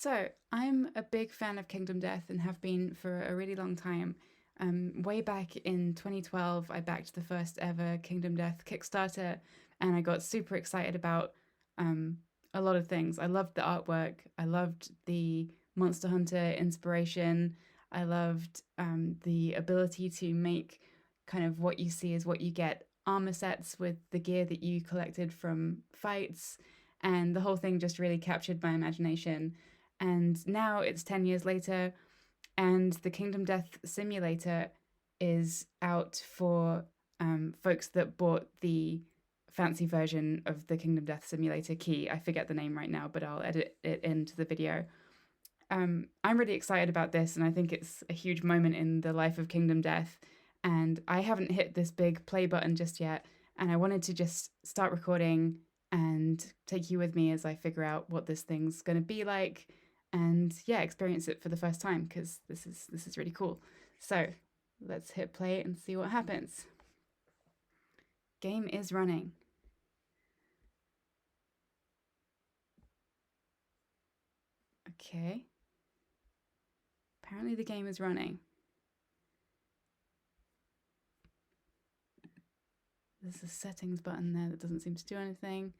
So, I'm a big fan of Kingdom Death and have been for a really long time. Way back in 2012, I backed the first ever Kingdom Death Kickstarter, and I got super excited about um, a lot of things. I loved the artwork, I loved the Monster Hunter inspiration, I loved the ability to make kind of what you see is what you get armor sets with the gear that you collected from fights, and the whole thing just really captured my imagination. And now it's 10 years later, and the Kingdom Death Simulator is out for folks that bought the fancy version of the Kingdom Death Simulator key. I forget the name right now, but I'll edit it into the video. I'm really excited about this, and I think it's a huge moment in the life of Kingdom Death. And I haven't hit this big play button just yet, and I wanted to just start recording and take you with me as I figure out what this thing's going to be like, and yeah, experience it for the first time, because this is really cool. So let's hit play and see what happens. Game is running. Okay. Apparently the game is running. There's a settings button there that doesn't seem to do anything.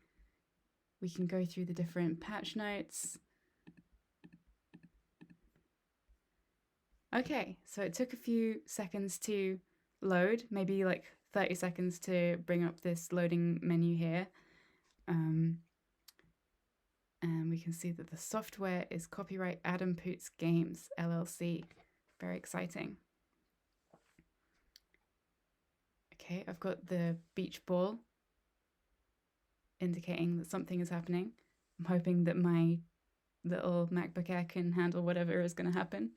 We can go through the different patch notes. Okay, so it took a few seconds to load, maybe like 30 seconds to bring up this loading menu here. And we can see that the software is copyright Adam Poots Games, LLC. Very exciting. Okay, I've got the beach ball indicating that something is happening. I'm hoping that my little MacBook Air can handle whatever is going to happen.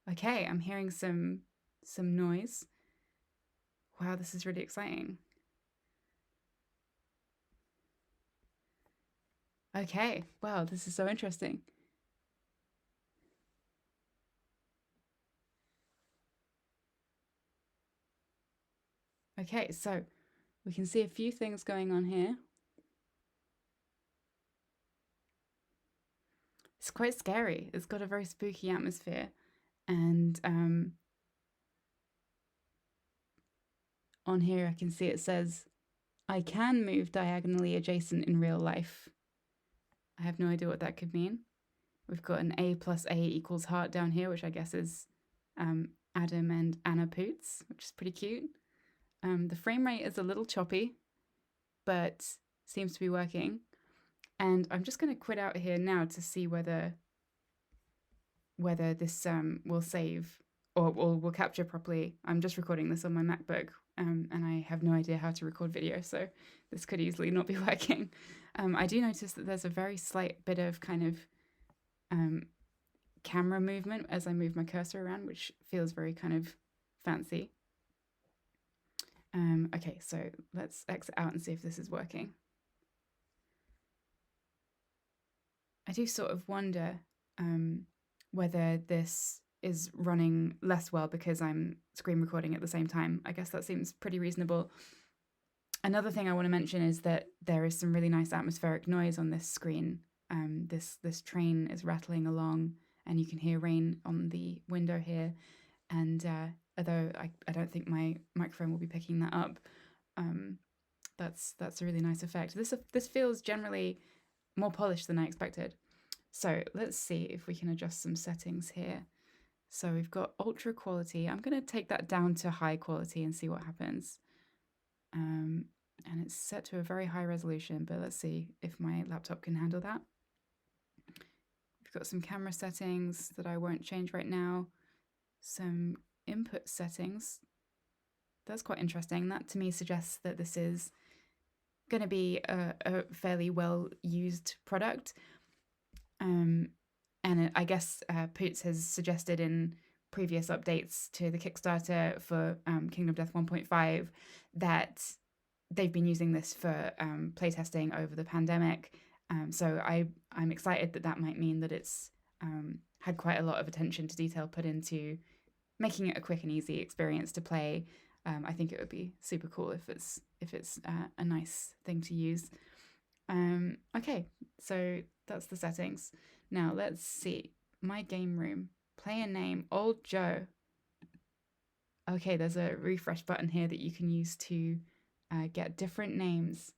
Okay, I'm hearing some noise. Wow, this is really exciting. Okay, wow, this is so interesting. Okay, so we can see a few things going on here. It's quite scary. It's got a very spooky atmosphere. And on here I can see it says, I can move diagonally adjacent in real life. I have no idea what that could mean. We've got an A plus A equals heart down here, which I guess is Adam and Anna Poots, which is pretty cute. The frame rate is a little choppy, but seems to be working. And I'm just going to quit out here now to see whether this will save or will capture properly. I'm just recording this on my MacBook, and I have no idea how to record video, so this could easily not be working. I do notice that there's a very slight bit of kind of camera movement as I move my cursor around, which feels very kind of fancy. Okay, so let's exit out and see if this is working. I do sort of wonder whether this is running less well because I'm screen recording at the same time. I guess that seems pretty reasonable. Another thing I want to mention is that there is some really nice atmospheric noise on this screen. This train is rattling along, and you can hear rain on the window here. And although I don't think my microphone will be picking that up, that's a really nice effect. This feels generally more polished than I expected. So let's see if we can adjust some settings here. So we've got ultra quality. I'm going to take that down to high quality and see what happens. And it's set to a very high resolution, but let's see if my laptop can handle that. We've got some camera settings that I won't change right now. Some input settings. That's quite interesting. That to me suggests that this is going to be a fairly well used product. And I guess Poots has suggested in previous updates to the Kickstarter for Kingdom Death 1.5 that they've been using this for playtesting over the pandemic. So I'm excited that might mean that it's had quite a lot of attention to detail put into making it a quick and easy experience to play. I think it would be super cool if it's a nice thing to use. Okay, so That's the settings. Now let's see. My game room. Player name, Old Joe. Okay, there's a refresh button here that you can use to get different names.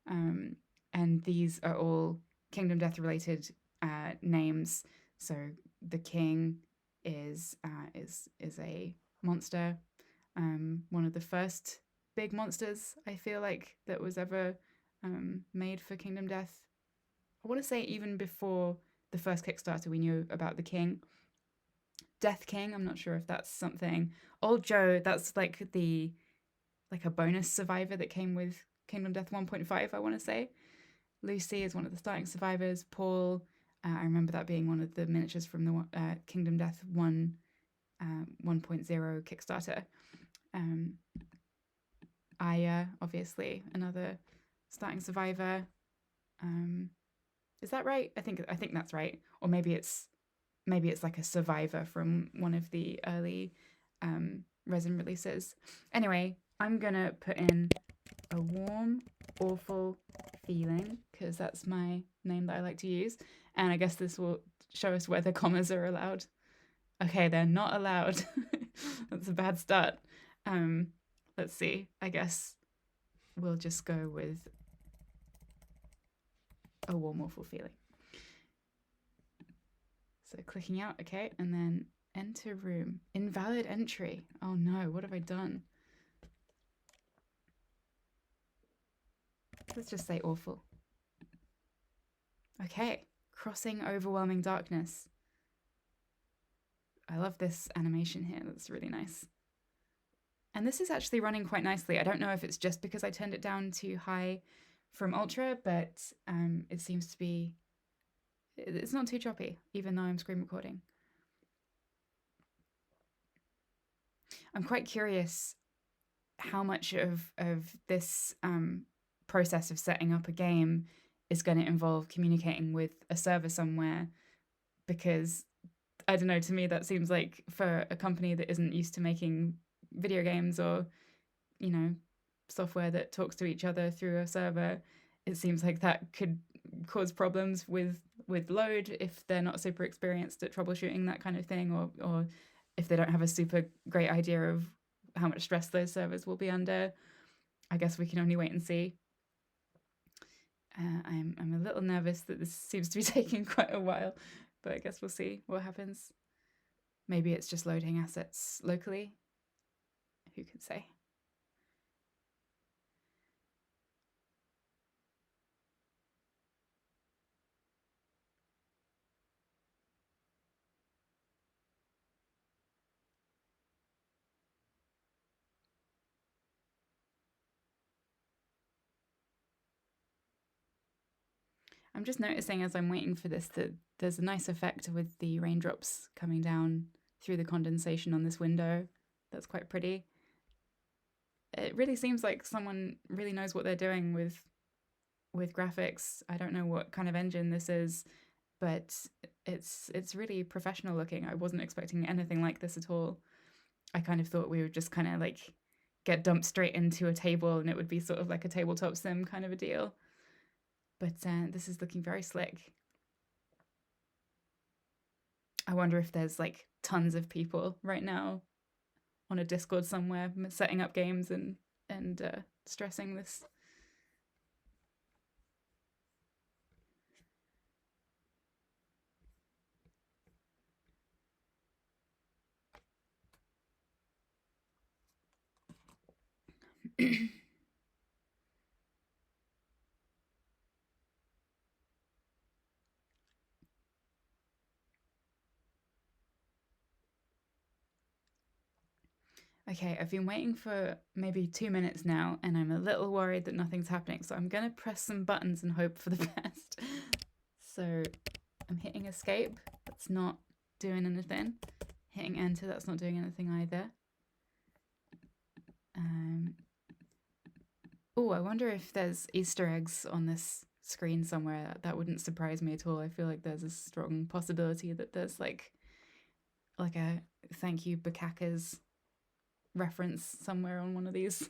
And these are all Kingdom Death related names. So the king is a monster. One of the first big monsters, I feel like, that was ever made for Kingdom Death. I want to say even before the first Kickstarter, we knew about the king. Death King, I'm not sure if that's something. Old Joe, that's like a bonus survivor that came with Kingdom Death 1.5, I want to say. Lucy is one of the starting survivors. Paul, I remember that being one of the miniatures from the Kingdom Death 1 1.0 Kickstarter. Aya, obviously, another starting survivor. Is that right? I think that's right. Or maybe it's like a survivor from one of the early resin releases. Anyway, I'm gonna put in a warm, awful feeling because that's my name that I like to use. And I guess this will show us whether commas are allowed. Okay, they're not allowed. That's a bad start. Let's see. I guess we'll just go with a warm, awful feeling. So clicking out, okay, and then enter room. Invalid entry. Oh no, what have I done? Let's just say awful. Okay, crossing overwhelming darkness. I love this animation here. That's really nice. And this is actually running quite nicely. I don't know if it's just because I turned it down too high from Ultra, but it seems to be, it's not too choppy, even though I'm screen recording. I'm quite curious how much of this process of setting up a game is going to involve communicating with a server somewhere, because I don't know, to me that seems like, for a company that isn't used to making video games or, you know, software that talks to each other through a server, it seems like that could cause problems with load if they're not super experienced at troubleshooting that kind of thing, or if they don't have a super great idea of how much stress those servers will be under. I guess we can only wait and see. I'm a little nervous that this seems to be taking quite a while, but I guess we'll see what happens. Maybe it's just loading assets locally. Who can say? I'm just noticing as I'm waiting for this that there's a nice effect with the raindrops coming down through the condensation on this window. That's quite pretty. It really seems like someone really knows what they're doing with graphics. I don't know what kind of engine this is, but it's really professional looking. I wasn't expecting anything like this at all. I kind of thought we would just kind of like get dumped straight into a table and it would be sort of like a tabletop sim kind of a deal. But this is looking very slick. I wonder if there's like tons of people right now on a Discord somewhere setting up games and stressing this. Okay, I've been waiting for maybe 2 minutes now, and I'm a little worried that nothing's happening, so I'm going to press some buttons and hope for the best. So I'm hitting escape. That's not doing anything. Hitting enter. That's not doing anything either. Oh, I wonder if there's Easter eggs on this screen somewhere. That wouldn't surprise me at all. I feel like there's a strong possibility that there's like a thank you Bukaka's reference somewhere on one of these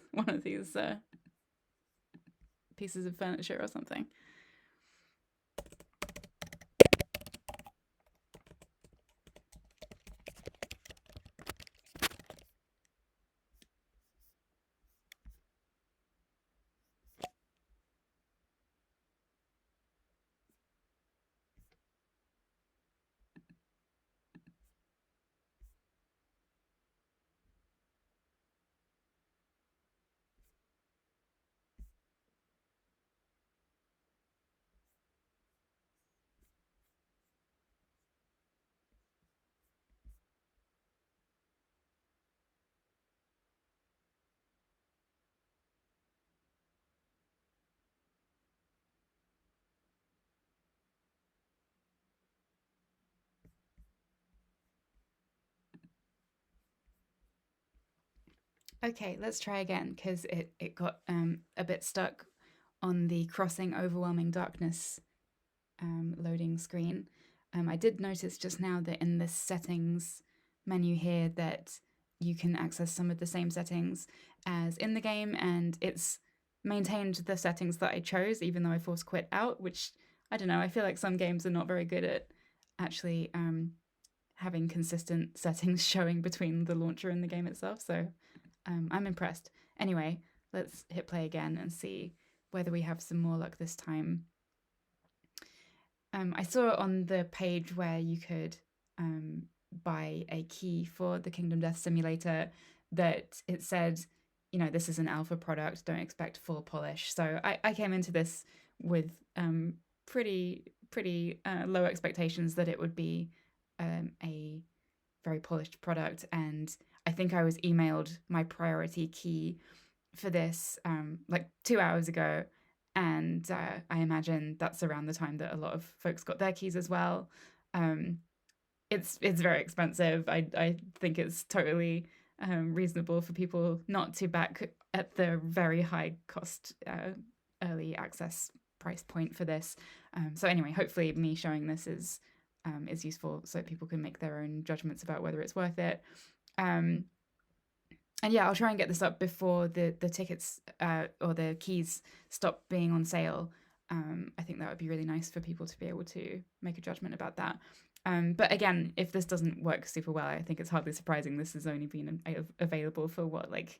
pieces of furniture or something. Okay, let's try again because it got a bit stuck on the crossing overwhelming darkness loading screen. I did notice just now that in the settings menu here that you can access some of the same settings as in the game, and it's maintained the settings that I chose, even though I force quit out, which I don't know. I feel like some games are not very good at actually having consistent settings showing between the launcher and the game itself. So I'm impressed. Anyway, let's hit play again and see whether we have some more luck this time. I saw on the page where you could buy a key for the Kingdom Death Simulator that it said, you know, this is an alpha product, don't expect full polish. So I came into this with pretty low expectations that it would be a very polished product. And I think I was emailed my priority key for this like 2 hours ago, and I imagine that's around the time that a lot of folks got their keys as well. It's very expensive. I think it's totally reasonable for people not to back at the very high cost early access price point for this. So anyway, hopefully me showing this is useful so people can make their own judgments about whether it's worth it. And yeah, I'll try and get this up before the tickets or the keys stop being on sale. I think that would be really nice for people to be able to make a judgment about that. But again, if this doesn't work super well, I think it's hardly surprising this has only been available for like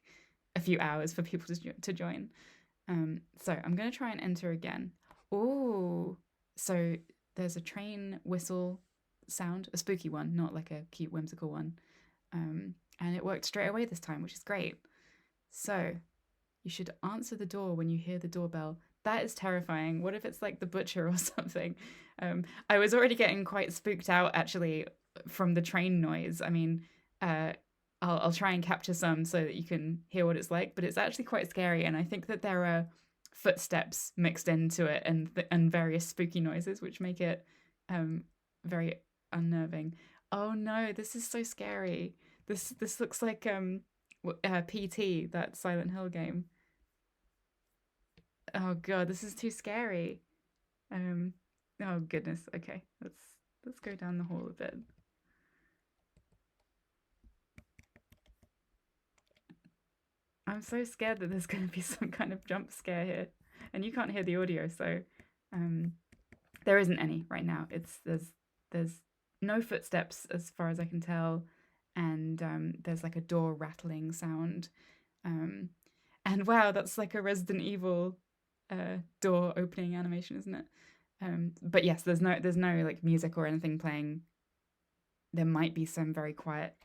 a few hours for people to join. So I'm going to try and enter again. Oh, so there's a train whistle sound, a spooky one, not like a cute whimsical one. And it worked straight away this time, which is great. So you should answer the door when you hear the doorbell. That is terrifying. What if it's like the butcher or something? I was already getting quite spooked out actually from the train noise. I mean, I'll try and capture some so that you can hear what it's like, but it's actually quite scary. And I think that there are footsteps mixed into it and various spooky noises, which make it very unnerving. Oh no, this is so scary. This looks like PT, that Silent Hill game. Oh god, this is too scary. Oh goodness. Okay, let's go down the hall a bit. I'm so scared that there's going to be some kind of jump scare here, and you can't hear the audio, so there isn't any right now. There's no footsteps as far as I can tell, and there's like a door rattling sound, and wow, that's like a Resident Evil door opening animation, isn't it? But yes, there's no like music or anything playing. There might be some very quiet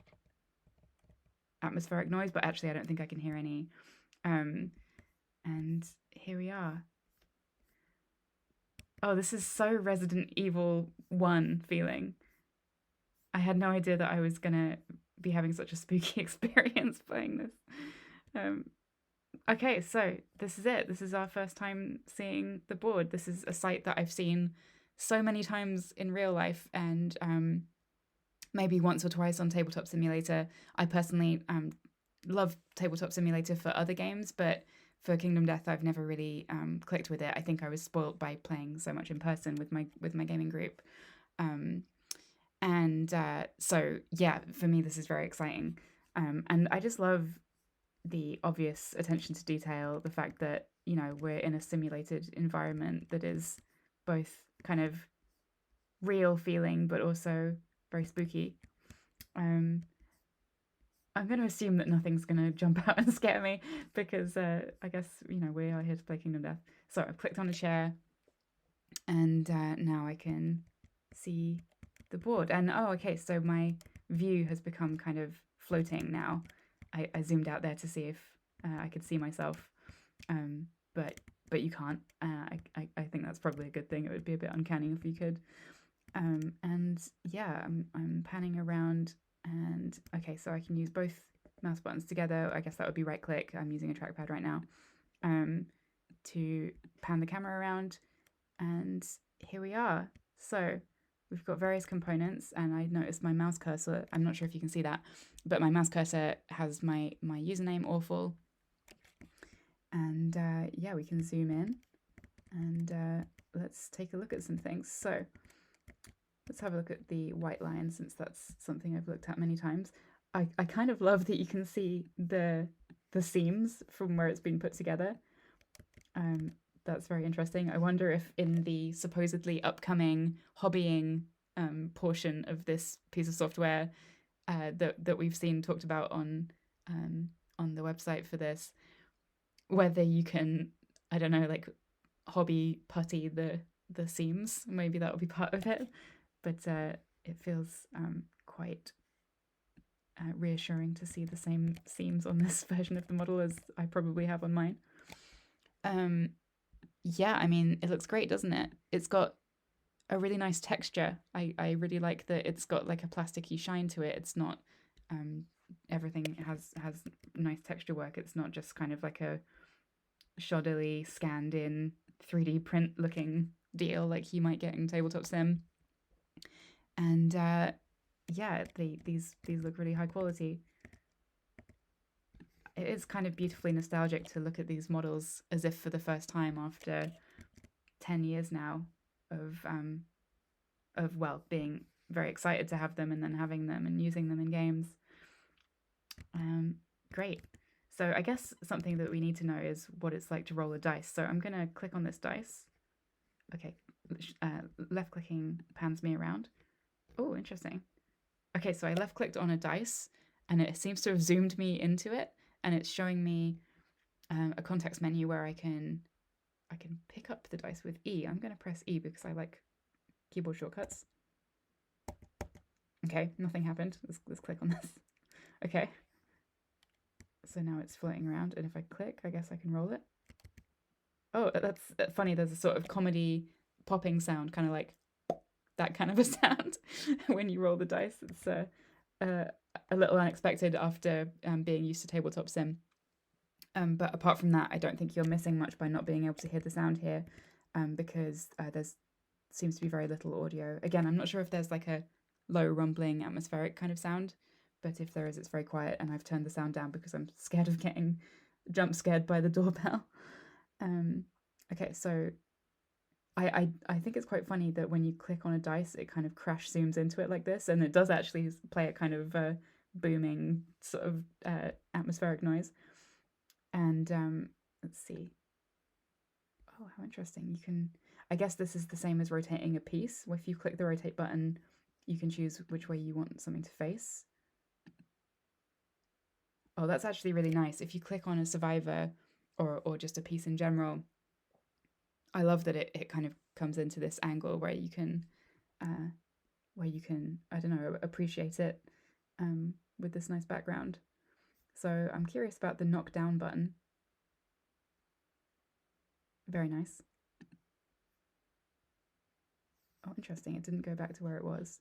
atmospheric noise, but actually I don't think I can hear any. And here we are. Oh, this is so Resident Evil 1 feeling. I had no idea that I was gonna be having such a spooky experience playing this. Okay, so this is it. This is our first time seeing the board. This is a site that I've seen so many times in real life, and maybe once or twice on Tabletop Simulator. I personally love Tabletop Simulator for other games, but for Kingdom Death, I've never really clicked with it. I think I was spoiled by playing so much in person with my gaming group. So yeah, for me, this is very exciting. And I just love the obvious attention to detail, the fact that, you know, we're in a simulated environment that is both kind of real feeling, but also very spooky. I'm going to assume that nothing's going to jump out and scare me because I guess, you know, we are here to play Kingdom Death. So I've clicked on a chair and now I can see the board. And oh, okay, so my view has become kind of floating now. I zoomed out there to see if I could see myself, but you can't. I think that's probably a good thing. It would be a bit uncanny if you could. And yeah, I'm panning around, and okay, so I can use both mouse buttons together. I guess that would be right click. I'm using a trackpad right now to pan the camera around, and here we are. So we've got various components, and I noticed my mouse cursor. I'm not sure if you can see that, but my mouse cursor has my username awful. And yeah, we can zoom in and let's take a look at some things. So let's have a look at the white line, since that's something I've looked at many times. I kind of love that you can see the seams from where it's been put together. That's very interesting. I wonder if in the supposedly upcoming hobbying portion of this piece of software that we've seen talked about on the website for this, whether you can, I don't know, like hobby putty the seams. Maybe that will be part of it. But it feels quite reassuring to see the same seams on this version of the model as I probably have on mine. Yeah, I mean, it looks great, doesn't it? It's got a really nice texture. I really like that it's got like a plasticky shine to it. It's not everything has nice texture work. It's not just kind of like a shoddily scanned in 3D print looking deal like you might get in Tabletop Sim. And yeah, these look really high quality. It is kind of beautifully nostalgic to look at these models as if for the first time after 10 years now of well, being very excited to have them and then having them and using them in games. Great. So I guess something that we need to know is what it's like to roll a dice. So I'm going to click on this dice. Okay, left clicking pans me around. Oh, interesting. Okay, so I left clicked on a dice and it seems to have zoomed me into it, and it's showing me a context menu where I can pick up the dice with E. I'm going to press E because I like keyboard shortcuts. Okay, nothing happened. Let's click on this. Okay. So now it's floating around, and if I click, I guess I can roll it. Oh, that's funny. There's a sort of comedy popping sound, kind of like that kind of a sound when you roll the dice. It's a little unexpected after being used to Tabletop Sim. But apart from that, I don't think you're missing much by not being able to hear the sound here, because there's seems to be very little audio. Again, I'm not sure if there's like a low rumbling atmospheric kind of sound, but if there is, it's very quiet, and I've turned the sound down because I'm scared of getting jump scared by the doorbell. Okay, so I think it's quite funny that when you click on a dice, it kind of crash zooms into it like this, and it does actually play a kind of booming sort of atmospheric noise. And let's see. Oh, how interesting. You can, I guess this is the same as rotating a piece. If you click the rotate button, you can choose which way you want something to face. Oh, that's actually really nice. If you click on a survivor or just a piece in general, I love that it kind of comes into this angle where you can, I don't know, appreciate it with this nice background. So I'm curious about the knockdown button. Very nice. Oh, interesting. It didn't go back to where it was.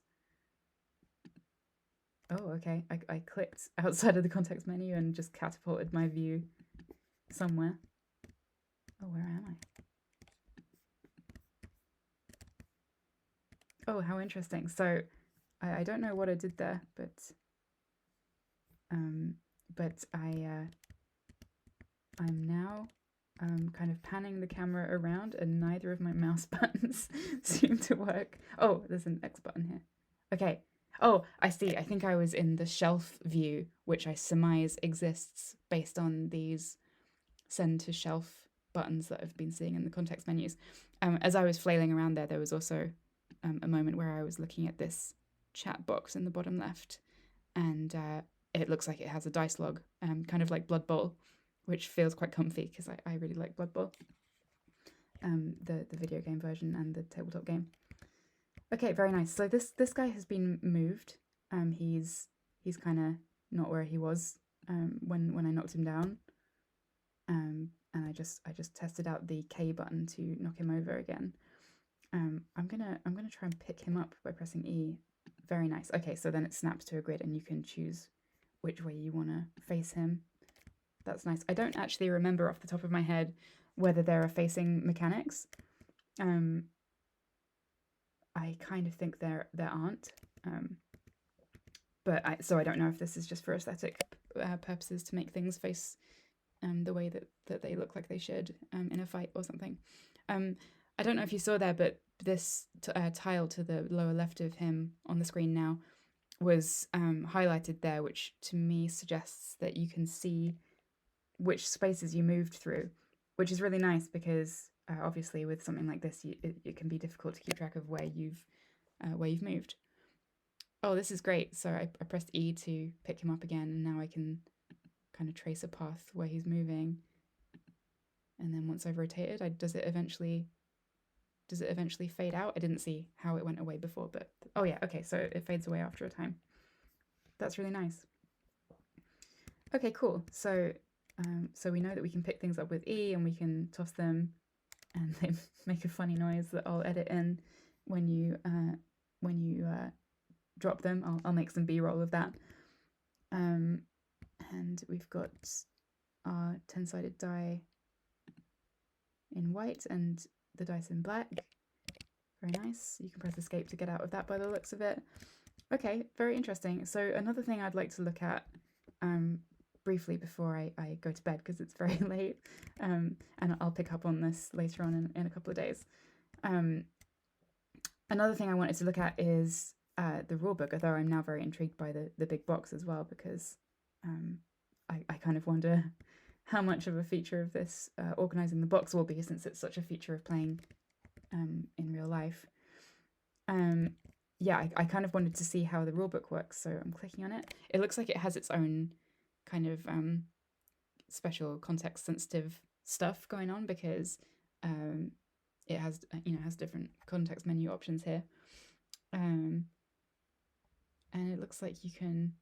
Oh, okay. I clicked outside of the context menu and just catapulted my view somewhere. Oh, where am I? Oh, how interesting. So I don't know what I did there, but I'm now kind of panning the camera around, and neither of my mouse buttons seem to work. Oh, there's an X button here. Okay. Oh, I see. I think I was in the shelf view, which I surmise exists based on these send to shelf buttons that I've been seeing in the context menus. As I was flailing around there was also a moment where I was looking at this chat box in the bottom left, and it looks like it has a dice log, kind of like Blood Bowl, which feels quite comfy because I really like Blood Bowl, the video game version and the tabletop game. Okay, very nice. So this guy has been moved. He's kind of not where he was when I knocked him down. And I just tested out the K button to knock him over again. I'm gonna try and pick him up by pressing E. Very nice. Okay, so then it snaps to a grid, and you can choose which way you want to face him. That's nice. I don't actually remember off the top of my head whether there are facing mechanics. I kind of think there aren't. But I don't know if this is just for aesthetic purposes to make things face the way that they look like they should in a fight or something. I don't know if you saw there, but this tile to the lower left of him on the screen now was highlighted there, which to me suggests that you can see which spaces you moved through, which is really nice because obviously with something like this, it can be difficult to keep track of where you've moved. Oh, this is great. So I pressed E to pick him up again, and now I can kind of trace a path where he's moving. And then once I've rotated, does it eventually fade out? I didn't see how it went away before, but oh yeah, okay, so it fades away after a time. That's really nice. Okay, cool. So we know that we can pick things up with E and we can toss them, and they make a funny noise that I'll edit in when you drop them. I'll make some B-roll of that. And we've got our 10-sided die in white and the dice in black. Very nice. You can press escape to get out of that by the looks of it. Okay, very interesting. So another thing I'd like to look at briefly before I go to bed, because it's very late, and I'll pick up on this later on in a couple of days. Another thing I wanted to look at is the rulebook, although I'm now very intrigued by the big box as well, because I kind of wonder how much of a feature of this organising the box will be, since it's such a feature of playing in real life. Yeah, I kind of wanted to see how the rulebook works, so I'm clicking on it. It looks like it has its own kind of special context-sensitive stuff going on, because it has different context menu options here, and it looks like you can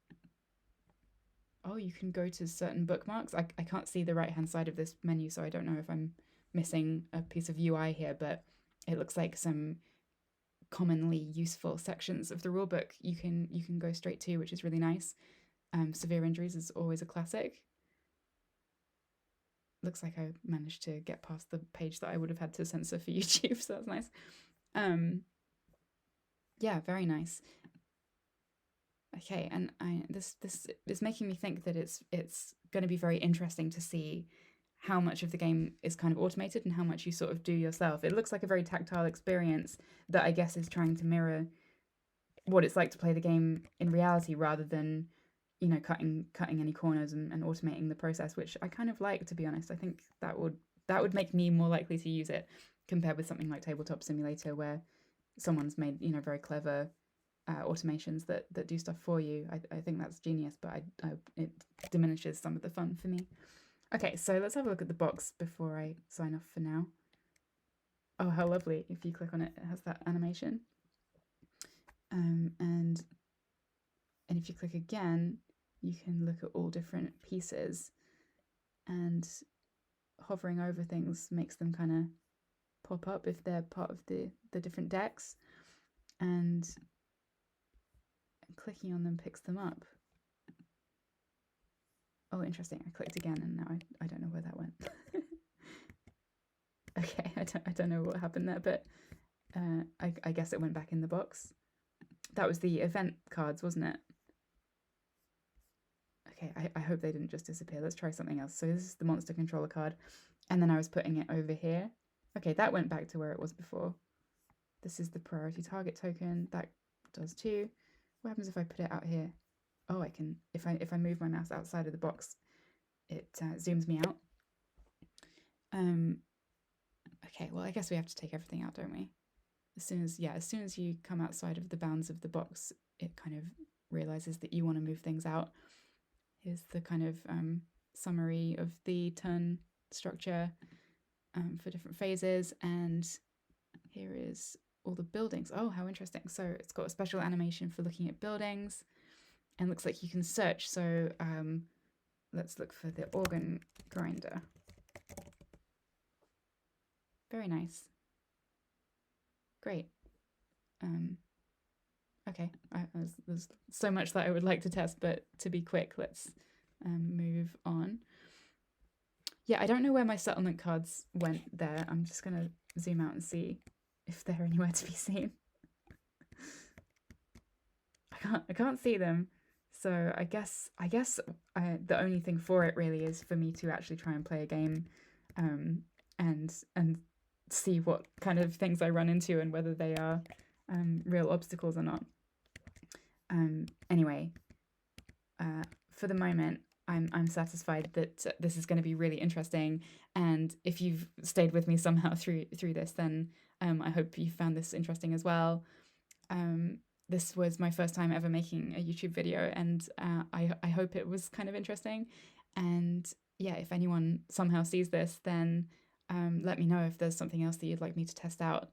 go to certain bookmarks. I can't see the right hand side of this menu, so I don't know if I'm missing a piece of UI here, but it looks like some commonly useful sections of the rulebook you can go straight to, which is really nice. Severe injuries is always a classic. Looks like I managed to get past the page that I would have had to censor for YouTube, so that's nice. Yeah, very nice. Okay, and this is making me think that it's going to be very interesting to see how much of the game is kind of automated and how much you sort of do yourself. It looks like a very tactile experience that I guess is trying to mirror what it's like to play the game in reality, rather than, you know, cutting any corners and automating the process, which I kind of like, to be honest. I think that would make me more likely to use it compared with something like Tabletop Simulator, where someone's made, you know, very clever automations that do stuff for you. I think that's genius, but it diminishes some of the fun for me. Okay, so let's have a look at the box before I sign off for now. Oh, how lovely. If you click on it, it has that animation. And if you click again, you can look at all different pieces, and hovering over things makes them kind of pop up if they're part of the different decks, and clicking on them picks them up. Oh, interesting. I clicked again and now I don't know where that went. Okay, I don't know what happened there, but I guess it went back in the box. That was the event cards, wasn't it? Okay, I hope they didn't just disappear. Let's try something else. So this is the monster controller card, and then I was putting it over here. Okay, that went back to where it was before. This is the priority target token. That does too. What happens if I put it out here? Oh, I can, if I move my mouse outside of the box, it zooms me out. Okay, well, I guess we have to take everything out, don't we? As soon as you come outside of the bounds of the box, it kind of realizes that you want to move things out. Here's the kind of summary of the turn structure for different phases, and here is all the buildings. Oh, how interesting. So it's got a special animation for looking at buildings, and looks like you can search. So let's look for the organ grinder. Very nice. Great. Okay, there's so much that I would like to test, but to be quick, let's move on. Yeah, I don't know where my settlement cards went there. I'm just going to zoom out and see if they're anywhere to be seen. I can't see them. So the only thing for it really is for me to actually try and play a game, um, and see what kind of things I run into and whether they are real obstacles or not. Anyway, for the moment, I'm satisfied that this is going to be really interesting. And if you've stayed with me somehow through this, then I hope you found this interesting as well. This was my first time ever making a YouTube video, and I hope it was kind of interesting. And yeah, if anyone somehow sees this, then let me know if there's something else that you'd like me to test out.